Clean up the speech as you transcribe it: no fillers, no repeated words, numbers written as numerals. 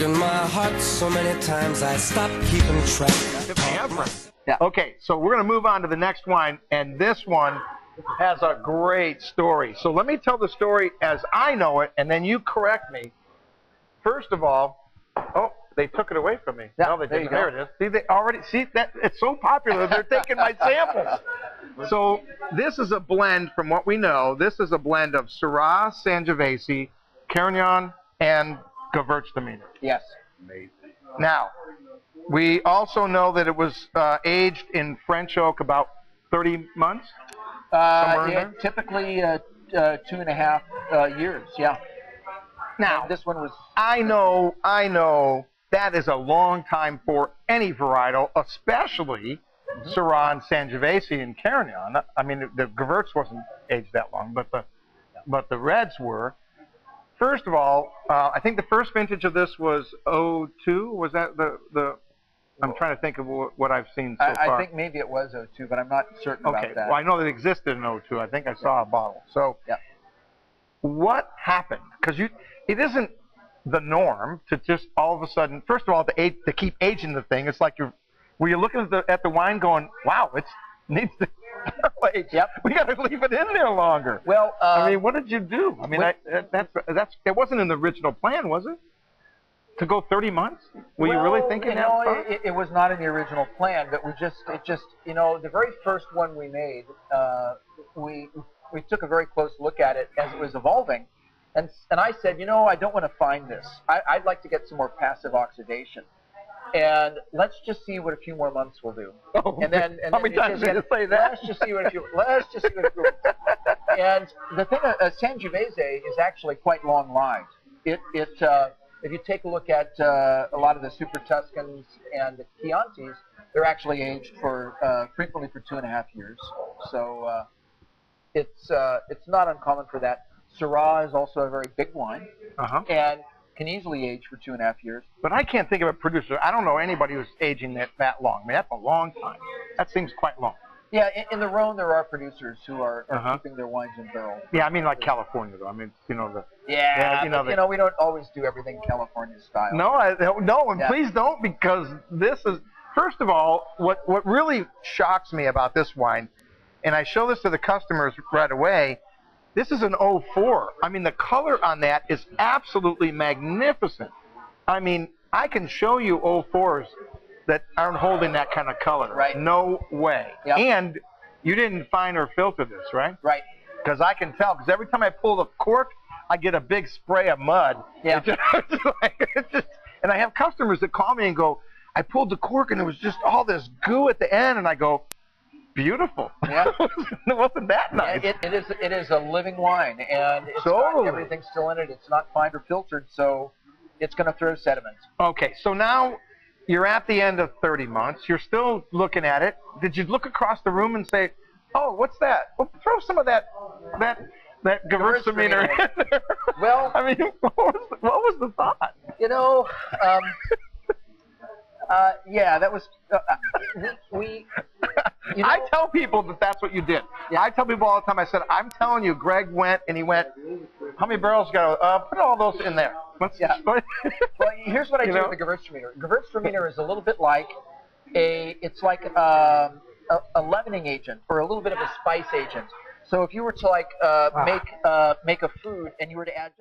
broken my heart so many times I stopped keeping track. Yeah. Okay, so we're going to move on to the next wine, and this one has a great story. So let me tell the story as I know it, and then you correct me. First of all, oh, they took it away from me. Yeah, no, they didn't. there There it is. See, they already see that it's so popular. They're taking my samples. So this is a blend, from what we know. This is a blend of Syrah, Sangiovese, Carignan, and Gewürztraminer. Yes. Now, we also know that it was aged in French oak about 30 months. Yeah, typically 2.5 years. Yeah. Now, and this one was. I know. That is a long time for any varietal, especially Syrah and Sangiovese and Carignan. I mean, the Gewürz wasn't aged that long, but the reds were. First of all, I think the first vintage of this was '02. Was that the? I'm trying to think of what I've seen so far. I think maybe it was '02, but I'm not certain about that. Well, I know that it existed in '02. I think I saw a bottle. So, yeah. What happened? Because it isn't the norm to just all of a sudden. First of all, to keep aging the thing, it's like were you looking at the wine going, wow, it needs to age. Yep. We got to leave it in there longer. Well, I mean, what did you do? I mean, that wasn't in the original plan, was it? To go 30 months? Were you really thinking that far? It was not in the original plan, but the very first one we made, we took a very close look at it as it was evolving, and I said, I don't want to find this. I'd like to get some more passive oxidation, and let's just see what a few more months will do. Oh, and then how many times did you say that? Let's just see what a few. And the thing, Sangiovese is actually quite long-lived. If you take a look at a lot of the Super Tuscans and the Chiantis, they're actually aged for frequently for 2.5 years. So it's not uncommon for that. Syrah is also a very big wine, and can easily age for 2.5 years. But I can't think of a producer. I don't know anybody who's aging that long. I mean, that's a long time. That seems quite long. Yeah, in the Rhone, there are producers who are keeping their wines in barrels. Yeah, I mean, like California, though. I mean, we don't always do everything California style. No, and please don't, because this is, first of all, what really shocks me about this wine, and I show this to the customers right away, this is an '04. I mean, the color on that is absolutely magnificent. I mean, I can show you '04s that aren't holding that kind of color. Right. No way. Yep. And you didn't fine or filter this, right? Right. Because I can tell, because every time I pull the cork, I get a big spray of mud. Yeah. And I have customers that call me and go, I pulled the cork and there was just all this goo at the end, and I go, beautiful. Yeah. Wasn't that nice? Yeah, it is a living wine, and everything's still in it. It's not fined or filtered, so it's going to throw sediments. Okay, so now you're at the end of 30 months. You're still looking at it. Did you look across the room and say, oh, what's that? Well, throw some of that Gewürztraminer in there. Well, I mean, what was the thought? Yeah, that was I tell people that that's what you did. Yeah. I tell people all the time. I said, I'm telling you, Greg went and he went, how many barrels you got? Put all those in there. Well, here's what I do with the Gewürztraminer. Gewürztraminer is a little bit like it's like a leavening agent or a little bit of a spice agent. So if you were to make a food and you were to add